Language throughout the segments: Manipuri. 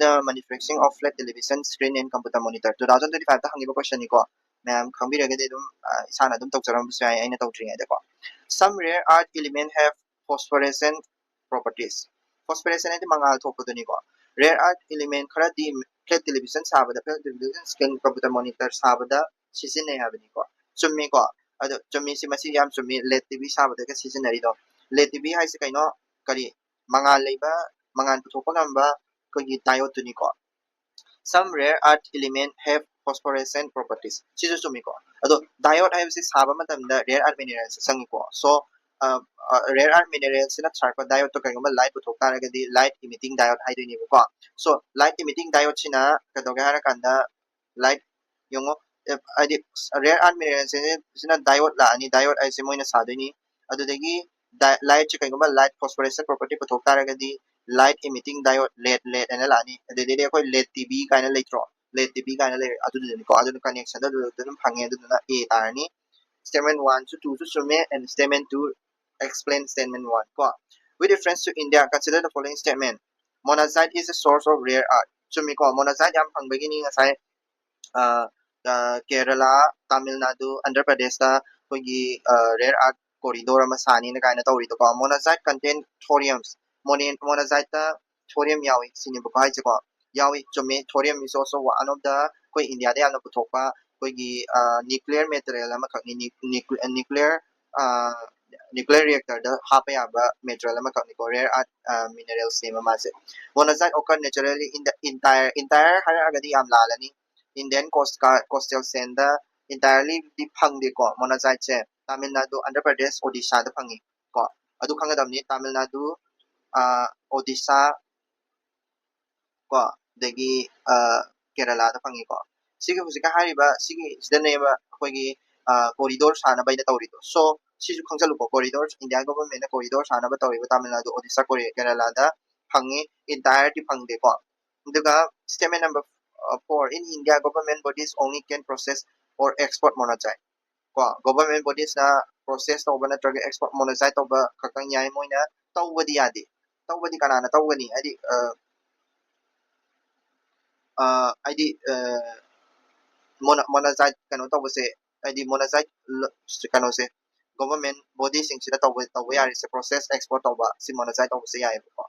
the manufacturing of flat television screen and computer monitor 2025 ta hangiba question ni ko ma'am khambiragadi dum isana dum tawjaram sai aina tawtringa de ko some rare earth element have phosphorescent properties phosphorescent adi mangal thokpadu ni ko rare earth element khara di flat television sabada flat television screen computer monitor sabada sisinai habani ko chummi ko ado chummi si masi yam chummi led tv sabada ka sisinari do led tv hai se kaino kari mangal leiba mangan puthokpa ngamba kogi diode tu ni ko some rare earth element have phosphorescent properties chisu chumi ko ado diode hai se saba matamda rare earth minerals sangi ko so rare earth minerals na charpa diode to kangama light puthok taragadi light emitting diode hai ni ko so light emitting diode china kadoga hara kanda light yongo adi rare earth minerals sina diode la ani diode ai se moina sadini adudagi light chi kangama light phosphorescent property puthok taragadi light emitting diode LED ana lani adede koi LED TV kaina leitro LED TV kaina le adu ni ko adu connection adu dum phange adu na a tarani statement 1 to 2 to sume and statement 2 explain statement 1 ko with reference to India consider the following statement monazite is a source of rare earth sumi ko monazite yam phangbagi ni ngasai Kerala Tamil Nadu Andhra Pradesh ta kogi rare earth corridor ama sani na kaina tawri to ko monazite contain thoriums monazite ta thorium yawi sini ba hai ko yawi chome thorium is also one of the koi India de ana puthokpa koi gi nuclear material ama khakni nuclear nuclear reactor da hapa ya ba material ama khakni ko rare earth minerals same ma se monazite occur naturally in the entire hara agadi am lalani Indian coastal sand da entirely di phang de ko monazite che Tamil Nadu Andhra Pradesh Odisha da phangi ko adu khangadamni Tamil Nadu Odisha ko dagi Kerala da phangi ko sigi husika hariba sigi sidane ba koigi corridor sana baina tawri so sisu khangsalu ko corridor Indian government na corridor sana ba tawri Tamil Nadu Odisha Kerala da phangi entirety phangde ko duga statement number 4 in India government bodies only can process or export monazite ko government bodies na process to bana trag export monazite to ba khakang yai moina tawbadi yadi tawbadi kanana tawgani adi id monazite kano tawse id monazite kano se government body sing sida tawba yari se process export tawba si monazite tawse yai ko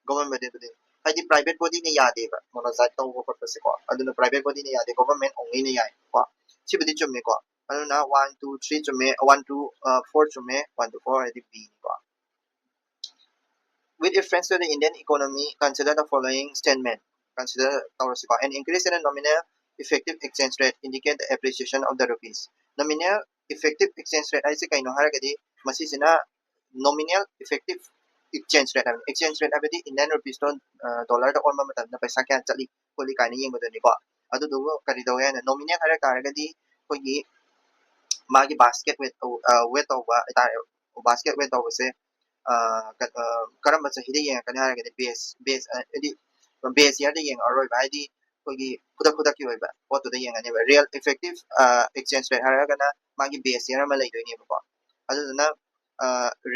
government body id private body ne yade ba monazite tawba purpose ko aduna private body ne yade government only ne yai ko sibudi chumme ko aduna 1 2 3 chumme 1 2 4 chumme 1 to 4 id b ko with reference to the Indian economy consider the following statement consider an increase in the nominal effective exchange rate indicate the appreciation of the rupees nominal effective exchange rate aise kaino haragadi masisina nominal effective exchange rate abadi Indian rupees to dollar to on matam na paisa kya chali koli kaini yengudani ko adu du kari do ya nominal haragadi kogi magi basket weight over basket weight over se karamba chahida yeng kan haragadi base edi base year de yeng aroi ba di kogi kuda ki oi ba what to yeng ani real effective exchange rate haragana magi base year ma leidoi ni ba aduna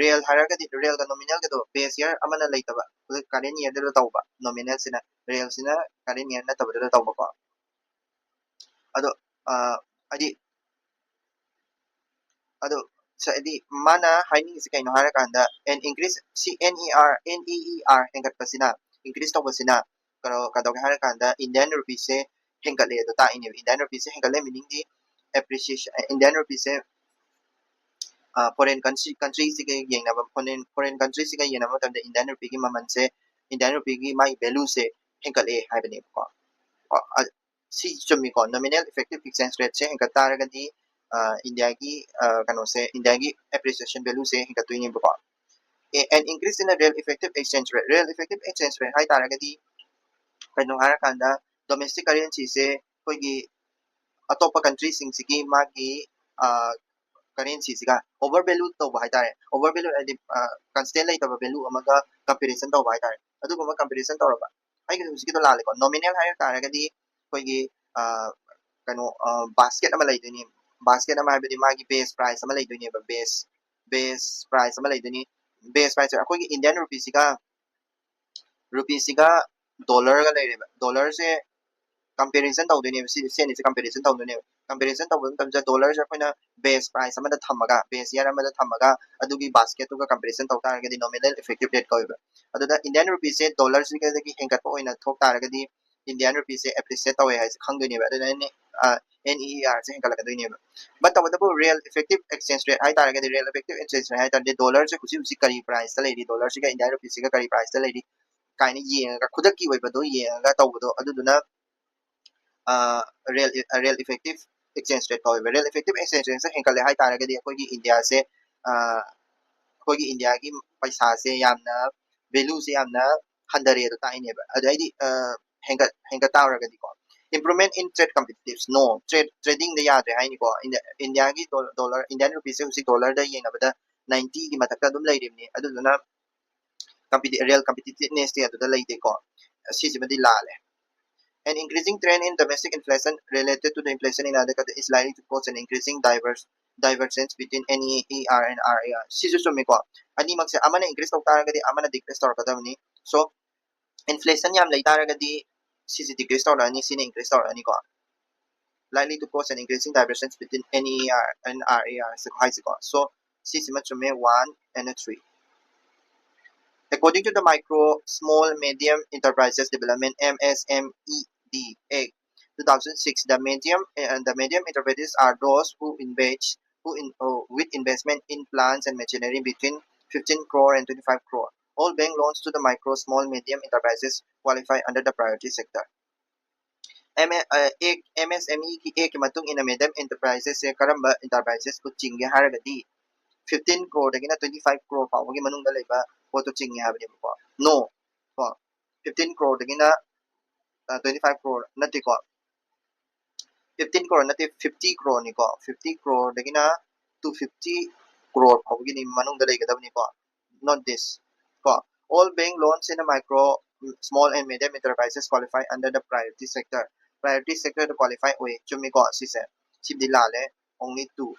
real haragadi real ga nominal ga do base year amana leitaba current year de tawba nominal sina real sina current year na tabada tawba ko ado adi ado sa edi mana haini is kaino harakanda and increase NER hengat pasina increase to pasina karo kadog harakanda Indian rupees se hengale do ta ini Indian rupees se hengale meaning di appreciation Indian rupees se foreign country se ke yeng na foreign country se ke yeng na tam de Indian rupee ki maman se Indian rupee ki mai value se hengale hai bani ko si chumi ko nominal effective exchange rate se hengat taragadi India ki kano se India ki appreciation value se hingatu ni ba an increase in the real effective exchange rate hai taragadi kano harakanda domestic currency se koigi atopa country sing sigi magi currency siga over value to ba haitare over value adi constant lai to value amaga comparison to ba haitare adu kuma comparison to ba ai gi sigi to lale ko nominal hai taragadi koigi kano basket ama lai dini basket ama habidi magi base price ama leidoni ba base price ama leidoni base price akogi Indian rupee siga dollar ga leire dollar se comparison tawdone se ni se comparison tawdone comparison tawdon tamja dollar se koina base price amada thamaga base year amada thamaga adugi basket to ga comparison tawta ga di nominal effective rate koiba aduda indian rupee se dollar se ga gi hengat ko ina thok tar ga di indian rupee se appreciate tawe ha khangdone ba aduda ni NER se hengal ga doine ba but tawda real effective exchange rate hai tar ga di real effective exchange rate hai tar di dollar se kusi usi kari price ta leidi dollar se ga indian rupee se ga kari price ta leidi kaini yenga khudaki oi ba do yenga tawdo aduduna real effective exchange rate however real effective exchange rate se henkale hai taragadi akogi india se akogi india gi paisa se yamna value se yamna handare do taine ba adaidi hengat taragadi ko improvement in trade competitiveness no trading the yadre hai ni ko india gi dollar indian rupee se usi dollar da yenga bada 90 gi matakta dum leirimni aduna real competitiveness te adуда leite ko sijimadi lale. An increasing trend in domestic inflation related to the inflation in other countries is likely to cause an increasing divergence between NER and RER. Sisumiko. Ani magse amana increase tok taragadi amana decrease tok kadamni. So inflation yam lay taragadi sisi decrease tok ani sine increase tok ani ko. Likely to cause an increasing divergence between NER and RER. So sisi machume 1 and 3. According to the Micro, Small, Medium Enterprises Development (MSMED) Act 2006, the medium enterprises are those who engage with investment in plants and machinery between 15 crore and 25 crore. All bank loans to the micro, small, medium enterprises qualify under the priority sector. MSME की एक मतुंग इन medium enterprises से करंबा enterprises को चिंगे हारगदी 15 crore dagina 25 crore fawagi manungda leba photo chingi habni ko no ko 15 crore dagina 25 crore nati ko 15 crore nati 50 crore ni ko 50 crore dagina 250 crore fawagi ni manungda lega dabni ko not this ko all bank loans in a micro small and medium enterprises qualify under the priority sector to qualify we chumi ko sise sibdi lale only two.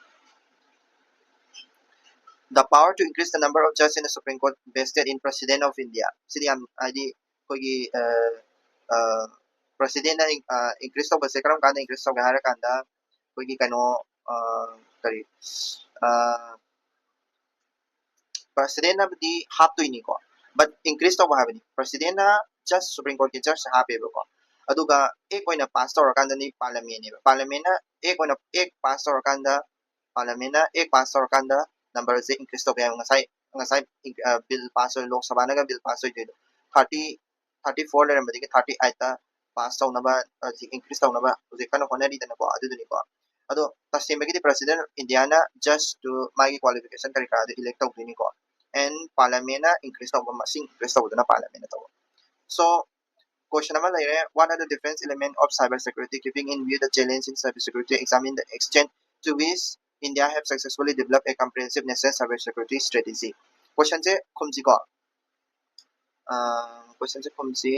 The power to increase the number of judges in the Supreme Court vested in President of India. Sidi am adi kogi President na increase to base karam kanda increase to gahara kanda kogi kano kari President na di half to ini ko but increase to bahabi President na just Supreme Court ki judge half ebo ko aduga ek koina pass to kanda ni parliament ni parliament na ek koina ek pass to kanda parliament na ek pass to kanda number से increase तो गया ngasai bill pass हो lok sabha naga bill pass हो दे 30 34 ले रमदे के 38 ता pass तो नबा increase तो नबा उसे कनो होने दी तनको अदु दुनी को अदो तस्सीम के president india na just to magi qualification kari ka elect तो दुनी को and parliament na increase तो masing increase तो ना parliament तो so question number later what are the different elements of cyber security keeping in view the challenge in cyber security examine the extent to which India have successfully developed a comprehensive national cybersecurity strategy. Question से खुमसी को question से खुमसी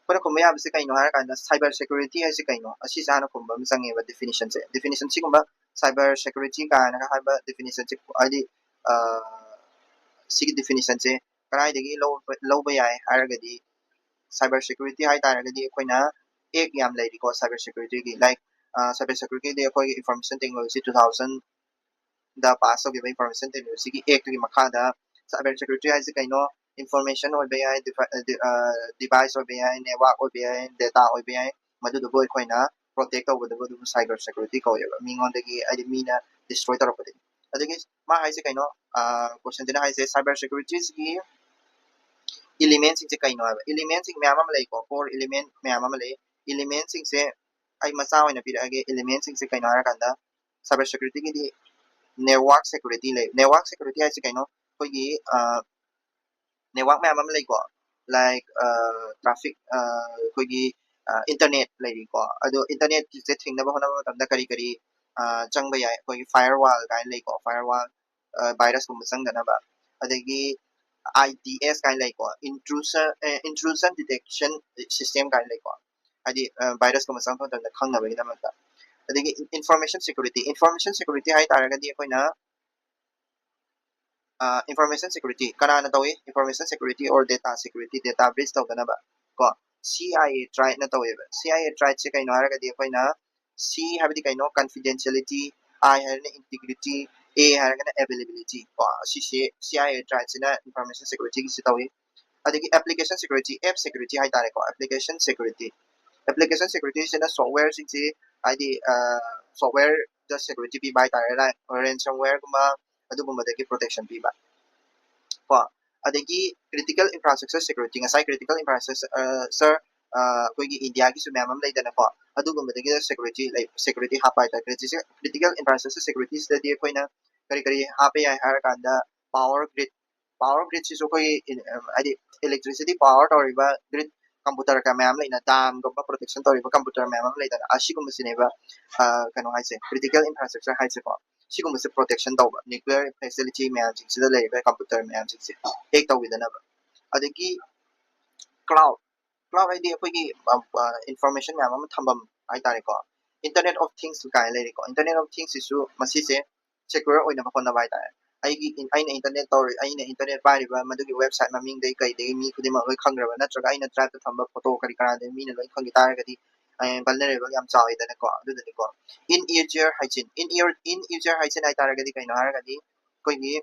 पर खुम्बे यहाँ से कहीं नोहर कांदा cyber security है से कहीं नो अच्छी जाना खुम्बा में संगे बा definition से खुम्बा cyber security का ना कहाँ बा definition से आदि सी definition से कराई देगी लो बया है हर गदी cyber security hai taragadi koina ek yam lai ko cyber security ki like cyber security de koi information technology 2000 da pass of information technology ki ek ki makha da cyber security hai se kaino information or bia device or bia network or bia data or bia madu do boy koina protect over the cyber security ko ya mingon de ki adi mina destroy tar pade adigi ma hai se kaino question dina hai se cyber security ki elements से कई नो elements मैम लई को core element मैम लई elements से आई मसा होइना फिर आगे elements से कई नो रकंदा cyber security की दी network security लई network security है से कई नो कोई network मैम लई को like traffic कोई internet लई को अदो internet से थिंगना होना तब करी करी चंग बया कोई firewall गाय लई को firewall virus को मसंग दना बा अदगी IDS kind like intrusion detection system kind like adi virus ko masang thon da khangna ba ina mata adigi information security hai taragadi koina information security kanana tawi information security or data security data breach tawdanaba ko CIA try na tawi CIA try se kaino haragadi akoina C habidi kaino confidentiality I haragana integrity A haragana availability ko CIA try se na information security ki se tawi adagi application security app security hai tare ko application security se na software sing se id software just security pi bai tare la ransomware kuma adugumbadagi protection pi ko adagi critical infrastructure security ngasai critical infrastructure koigi India gi su memam leidana ko adugumbadagi security like security hapai ta critical infrastructure security study koina kari hape ya har kanda power grid si so koi adi electricity power toriba grid computer ka memam leina dam go protection toriba computer memam leidana ashigum sineba kano haise critical infrastructure haise ko sigumse protection tawba nuclear facility ma'am जिसदा लेबे कंप्यूटर मैम जिसे एक तविदना adagi cloud id akogi information ma'am am thambam ai tare ko internet of things kai le ko internet of things isu masise secure oina ba konna bai tare aigi aina internet tori aina internet bai ba madugi website maming dei kai dei mi khudima oi khangraba natraga aina drive ta thamba photo kari kara de mi na loi khangi tare gadi vulnerable yam chawi dana ko adudani ko in user hygiene hai tare gadi kaino har gadi koigi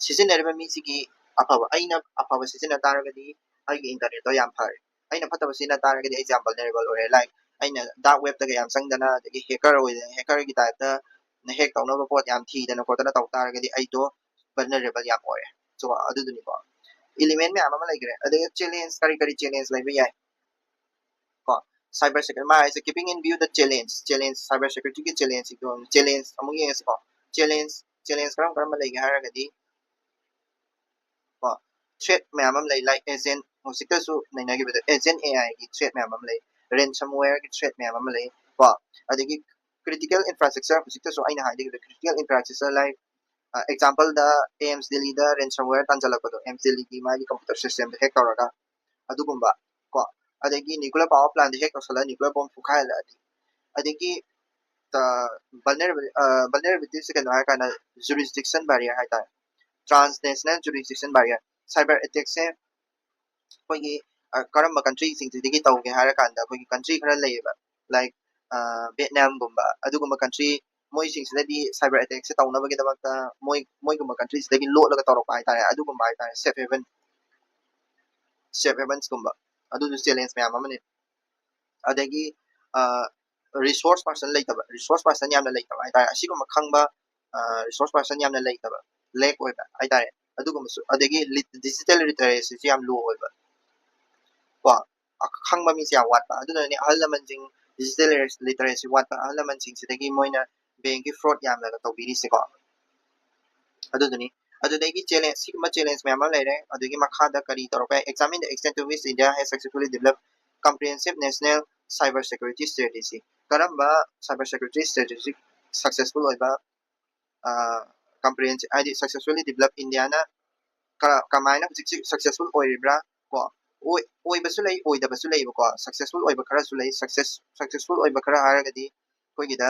sizinariba mi sigi afaba aina afaba sizina tare gadi aigi internet to yam phare aina phataba sina tare gadi example vulnerable ore like aina dark web ta yam sangdana dagi hacker oi hacker gi type ta na hack tawna ba pot yam thi dana ko dana taw tare gadi ai to vulnerable yam ore so aduduni ko element me amama like adega challenge kari challenge like bi cyber security ma is keeping in view the challenge cyber security ki challenge among yes ko challenge karam like haragadi ko threat mamam like agent musika su naina gi agent AI ki threat mamam like ransomware ki threat mamam like ko adigi critical infrastructure musika su aina haidi critical infrastructure like example the AMS Delhi the ransomware tanjalakado AMS Delhi ki ma computer system hack tawraga adugumba ko adagi nuclear power plant hack osala nuclear bomb phukaila adagi the vulnerability se kana kana jurisdiction barrier hai ta transnational jurisdiction barrier cyber attack se koigi karamba country sing sidigi tawge hara kanda koigi country khara leyeba like Vietnam gumba adugumba country moi sing sidadi cyber attack se tawna bagi damakta moi gumba country sidagi lo laga tawrok hai ta adugumba hai ta safe havens gumba adu challenge me amamani adagi resource person yamna leitaba ai tare asiguma khangba resource person yamna leitaba lack oiba ai tare aduguma adagi digital literacy si yam low oiba ko khangba mi si ya watba aduna ni ahalaman jing digital literacy watba ahalaman jing sidagi moina bank ki fraud yamna la tawbiri se ko aduduni adudagi challenge sigma challenge me amal lere adagi makhada kari toroka examine the extent to which India has successfully developed comprehensive national cyber security strategy karamba cyber security strategy successful oiba comprehensive id successfully developed India na kamaina successful oiribra ko oibasu lei oidabasu lei ko successful oiba khara su lei successful oiba khara haragadi koigida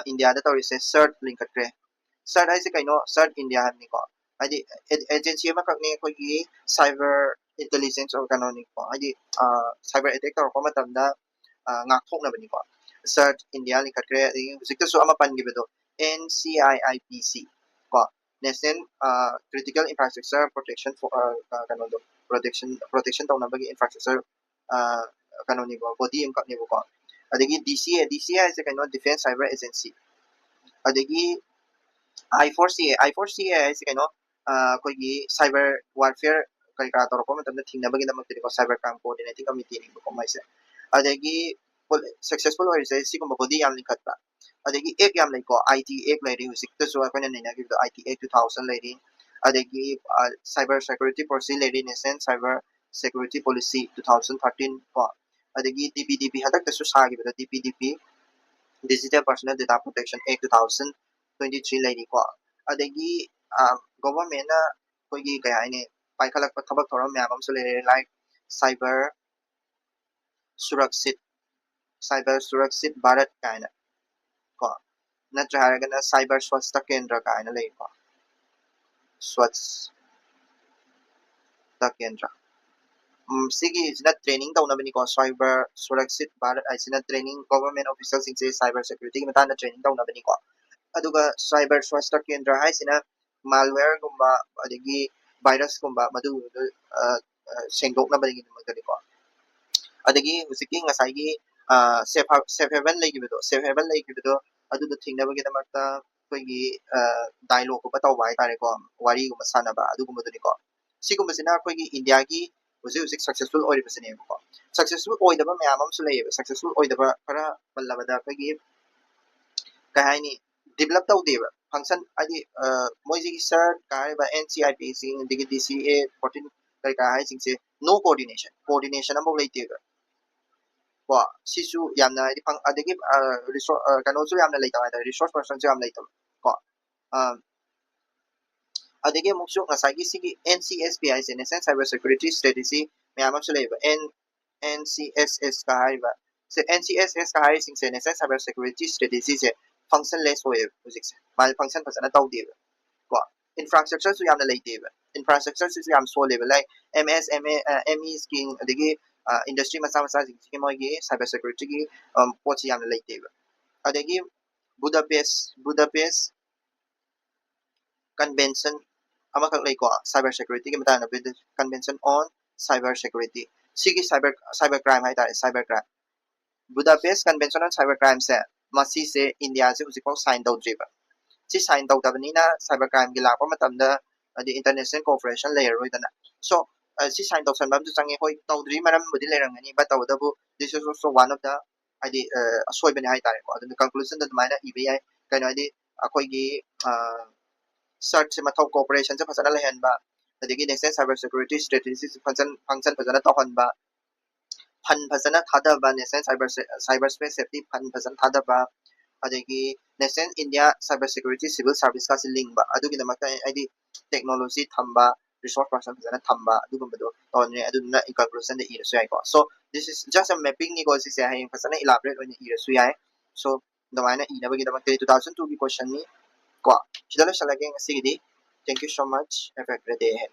India da tawrise cert link katre cert ai se kaino cert India hamni ko adi agency ma kakne koigi cyber intelligence or kanoni ko adi cyber attack tor ko matamda ngak thokna bani ko cert India link katre hujikta su ama pan gibedo NCIIPC ko national critical infrastructure protection for kanodo protection tawna bagi infrastructure kanoni ko body am kakne ko adagi DCA is a kind of defense cyber agency adagi I4CA is a kind of koigi cyber warfare kay ka toro ko matamna thingnabagi naman tiri ko cyber crime coordinating committee ni ko maise adagi successful or is si ko body yam likat ba adagi ek yam lai ko IT ek lai ri husik to so ko na nina gi IT ek 2000 lai ri adagi cyber security policy lai ri nation cyber security policy 2013 ko adagi DPDP hadak ta su sa gi DPDP Digital Personal Data Protection Act 2023 lai ri ko adagi government na koigi kaya ini paikhalak pa thabak thoram myam am su lai like cyber surakshit Bharat kaina ko नत्र हारगना साइबर स्वच्छता केंद्र कायना लेको स्वच्छता केंद्र सिगी इजना ट्रेनिंग तौनबनी को साइबर सुरक्षित भारत आइसिना ट्रेनिंग गवर्नमेंट ऑफिसर्स सिंह से साइबर सिक्योरिटी की मताना ट्रेनिंग तौनबनी को अदुगा साइबर स्वच्छता केंद्र हाइसिना malware gumba adigi virus gumba madu sengdoknabani magani ko adigi husiki ngasai safe haven safe haven adu do thingnabagi damakta koigi dialogue ko taw bai tare ko wari gumba sanaba adu gumba duni ko sigumba sina koigi india gi husik successful ori basine ko successful oidaba mayam am su lay successful oidaba para ballabada koigi kahani develop tawdeba function adi moiji sir kai ba NCERTs digi DCA 14 kai kai sing se no coordination among later ko sisu yamna adi pang adigi resource kano su yamna later ada resource person su yamna later ko adigi muksu ngasagi sigi NCSPI se national cyber security strategy mayam su leba NCSS kai ba se NCSS kai sing se national cyber security strategy se functionless hoye music se mal function pasana tawdeba ko infrastructure su yamna laiteba infrastructure su yam so level like ME skin adigi industry masa masa sing moigi cyber security gi pochi yamna laiteba adigi Budapest convention amakak lai ko cyber security gi matana convention on cyber security sigi cyber crime hai tare cyber crime Budapest convention on cyber crime se masi se India se usiko sign tawdriba si sign tawdabnina cyber crime gi lakpa matamda adi international cooperation layer roidana so si sign tawsan bam ju change hoi tawdri maram budi lerangani but tawdabu this is also one of the adi asoiba ni hai tare ko adu conclusion da maina ibi ai kaino adi akoi gi search se mathau cooperation se phasana lehenba adigi national cyber security strategy function phasana tawhanba fund phasana thadaba national cyber space safety fund phasana thadaba adagi national India cyber security civil service ka link ba adugi namakta id technology thamba resource person phasana thamba adugumado onne aduna in conclusion de ira sui ko so this is just a mapping ni ko si se hai phasana elaborate on ira sui ai so damaina ina bagi damakte 2002 ki question ni ko chidala shalage ngasi di thank you so much have a great day ahead